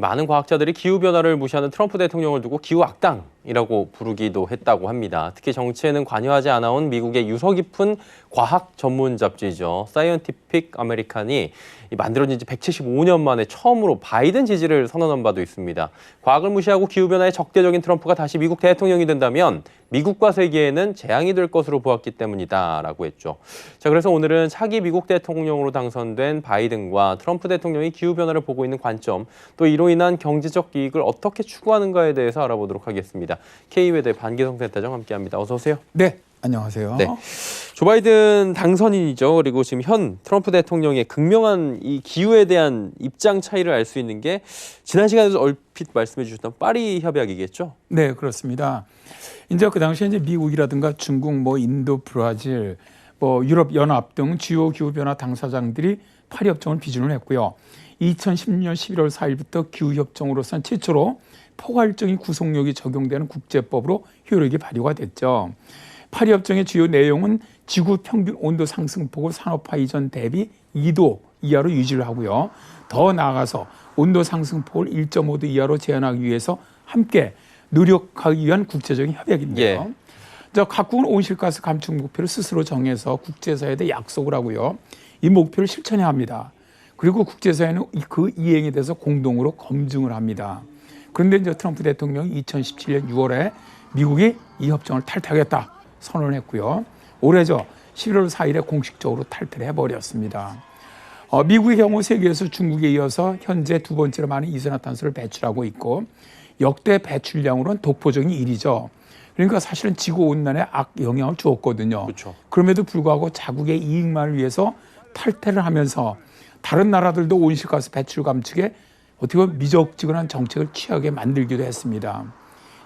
많은 과학자들이 기후변화를 무시하는 트럼프 대통령을 두고 기후악당이라고 부르기도 했다고 합니다. 특히 정치에는 관여하지 않아온 미국의 유서 깊은 과학 전문 잡지죠. 사이언티픽 아메리칸이 만들어진 지 175년 만에 처음으로 바이든 지지를 선언한 바도 있습니다. 과학을 무시하고 기후변화에 적대적인 트럼프가 다시 미국 대통령이 된다면 미국과 세계에는 재앙이 될 것으로 보았기 때문이다라고 했죠. 자, 그래서 오늘은 차기 미국 대통령으로 당선된 바이든과 트럼프 대통령이 기후변화를 보고 있는 관점, 또 이로 인한 경제적 이익을 어떻게 추구하는가에 대해서 알아보도록 하겠습니다. K외대 반기성 센터장 함께합니다. 어서 오세요. 네, 안녕하세요. 네. 조 바이든 당선인이죠. 그리고 지금 현 트럼프 대통령의 극명한 이 기후에 대한 입장 차이를 알 수 있는 게 지난 시간에도 얼핏 말씀해 주셨던 파리 협약이겠죠? 네, 그렇습니다. 이제 그 당시에 이제 미국이라든가 중국, 인도, 브라질, 유럽 연합 등 주요 기후 변화 당사장들이 파리 협정을 비준을 했고요. 2016년 11월 4일부터 기후 협정으로선 최초로 포괄적인 구속력이 적용되는 국제법으로 효력이 발효가 됐죠. 파리 협정의 주요 내용은 지구 평균 온도 상승폭을 산업화 이전 대비 2도 이하로 유지를 하고요. 더 나아가서 온도 상승폭을 1.5도 이하로 제한하기 위해서 함께 노력하기 위한 국제적인 협약인데요. 예. 각국은 온실가스 감축 목표를 스스로 정해서 국제사회에 약속을 하고요. 이 목표를 실천해야 합니다. 그리고 국제사회는 그 이행에 대해서 공동으로 검증을 합니다. 그런데 이제 트럼프 대통령이 2017년 6월에 미국이 이 협정을 탈퇴하겠다 선언을 했고요. 올해죠. 11월 4일에 공식적으로 탈퇴를 해버렸습니다. 미국의 경우 세계에서 중국에 이어서 현재 두 번째로 많은 이산화탄소를 배출하고 있고 역대 배출량으로는 독보적인 1위죠. 그러니까 사실은 지구온난화에 악영향을 주었거든요. 그렇죠. 그럼에도 불구하고 자국의 이익만을 위해서 탈퇴를 하면서 다른 나라들도 온실가스 배출 감축에 어떻게 보면 미적지근한 정책을 취하게 만들기도 했습니다.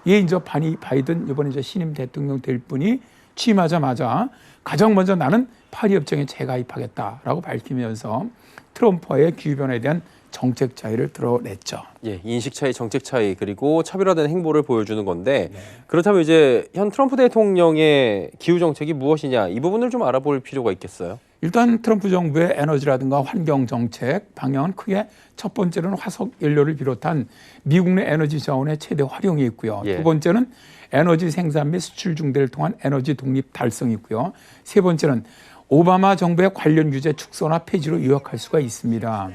이에 이제 바이든 이번에 이제 신임 대통령 될 분이 취임하자마자 가장 먼저 나는 파리 협정에 재가입하겠다라고 밝히면서 트럼프와의 기후변화에 대한 정책 차이를 드러냈죠. 예, 인식 차이, 정책 차이, 그리고 차별화된 행보를 보여주는 건데 그렇다면 이제 현 트럼프 대통령의 기후 정책이 무엇이냐 이 부분을 좀 알아볼 필요가 있겠어요. 일단 트럼프 정부의 에너지라든가 환경 정책 방향은 크게 첫 번째로는 화석 연료를 비롯한 미국 내 에너지 자원의 최대 활용이 있고요. 예. 두 번째는 에너지 생산 및 수출 중대를 통한 에너지 독립 달성이 있고요. 세 번째는 오바마 정부의 관련 규제 축소나 폐지로 요약할 수가 있습니다.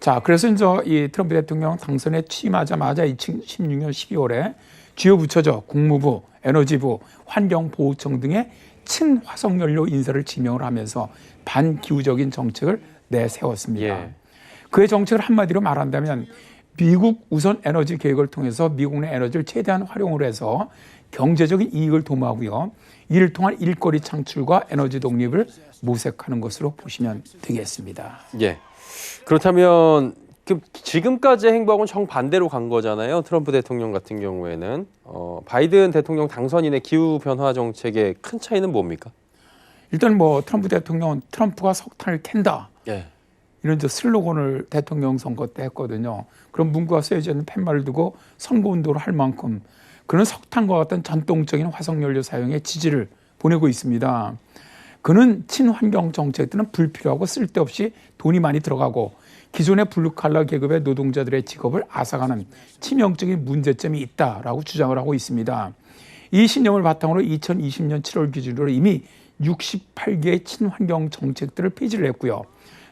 자, 그래서 이제 이 트럼프 대통령 당선에 취임하자마자 2016년 12월에 주요 부처죠. 국무부, 에너지부, 환경보호청 등의 친화석연료 인사를 지명을 하면서 반기후적인 정책을 내세웠습니다. 예. 그의 정책을 한마디로 말한다면 미국 우선 에너지 계획을 통해서 미국 내 에너지를 최대한 활용을 해서 경제적인 이익을 도모하고요. 이를 통한 일거리 창출과 에너지 독립을 모색하는 것으로 보시면 되겠습니다. 예. 그렇다면 지금까지의 행보하고는 정반대로 간 거잖아요. 트럼프 대통령 같은 경우에는. 바이든 대통령 당선인의 기후변화 정책의 큰 차이는 뭡니까? 일단 트럼프 대통령은 트럼프가 석탄을 캔다. 예. 이런 슬로건을 대통령 선거 때 했거든요. 그런 문구가 쓰여져 있는 팻말을 두고 선거운동을 할 만큼 그런 석탄과 같은 전통적인 화석연료 사용에 지지를 보내고 있습니다. 그는 친환경 정책들은 불필요하고 쓸데없이 돈이 많이 들어가고 기존의 블루칼라 계급의 노동자들의 직업을 앗아가는 치명적인 문제점이 있다라고 주장을 하고 있습니다. 이 신념을 바탕으로 2020년 7월 기준으로 이미 68개의 친환경 정책들을 폐지를 했고요.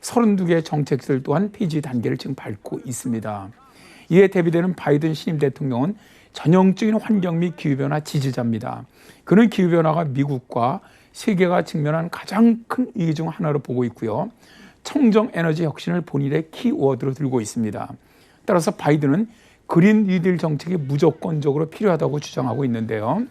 32개의 정책들 또한 폐지 단계를 지금 밟고 있습니다. 이에 대비되는 바이든 신임 대통령은 전형적인 환경 및 기후변화 지지자입니다. 그는 기후변화가 미국과 세계가 직면한 가장 큰 위기 중 하나로 보고 있고요. 청정 에너지 혁신을 본인의 키워드로 들고 있습니다. 따라서 바이든은 그린 뉴딜 정책이 무조건적으로 필요하다고 주장하고 있는데요.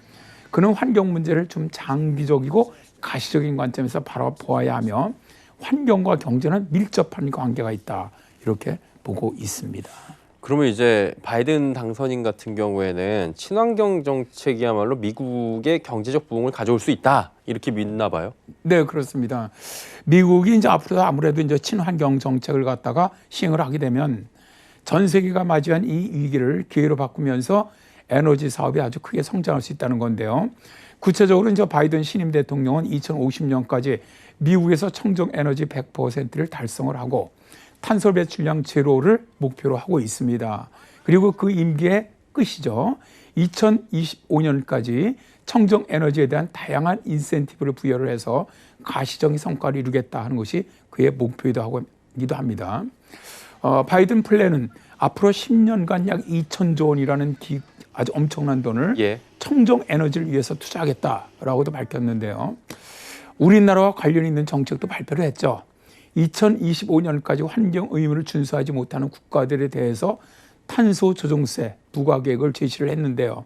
그는 환경 문제를 좀 장기적이고 가시적인 관점에서 바라보아야 하며 환경과 경제는 밀접한 관계가 있다. 이렇게 보고 있습니다. 그러면 이제 바이든 당선인 같은 경우에는 친환경 정책이야말로 미국의 경제적 부흥을 가져올 수 있다. 이렇게 믿나 봐요. 네, 그렇습니다. 미국이 이제 앞으로 아무래도 이제 친환경 정책을 갖다가 시행을 하게 되면 전 세계가 맞이한 이 위기를 기회로 바꾸면서 에너지 사업이 아주 크게 성장할 수 있다는 건데요. 구체적으로 이제 바이든 신임 대통령은 2050년까지 미국에서 청정 에너지 100%를 달성을 하고 탄소 배출량 제로를 목표로 하고 있습니다. 그리고 그 임기의 끝이죠. 2025년까지 청정 에너지에 대한 다양한 인센티브를 부여를 해서 가시적인 성과를 이루겠다 하는 것이 그의 목표이기도 합니다. 바이든 플랜은 앞으로 10년간 약 2천조 원이라는 아주 엄청난 돈을 예. 청정 에너지를 위해서 투자하겠다라고도 밝혔는데요. 우리나라와 관련 있는 정책도 발표를 했죠. 2025년까지 환경 의무를 준수하지 못하는 국가들에 대해서 탄소 조정세 부과 계획을 제시를 했는데요.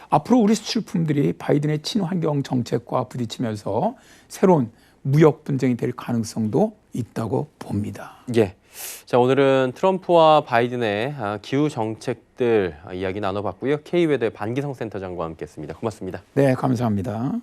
앞으로 우리 수출품들이 바이든의 친환경 정책과 부딪히면서 새로운 무역 분쟁이 될 가능성도 있다고 봅니다. 예. 자, 오늘은 트럼프와 바이든의 기후 정책들 이야기 나눠봤고요. K웨더의 반기성 센터장과 함께했습니다. 고맙습니다. 네, 감사합니다.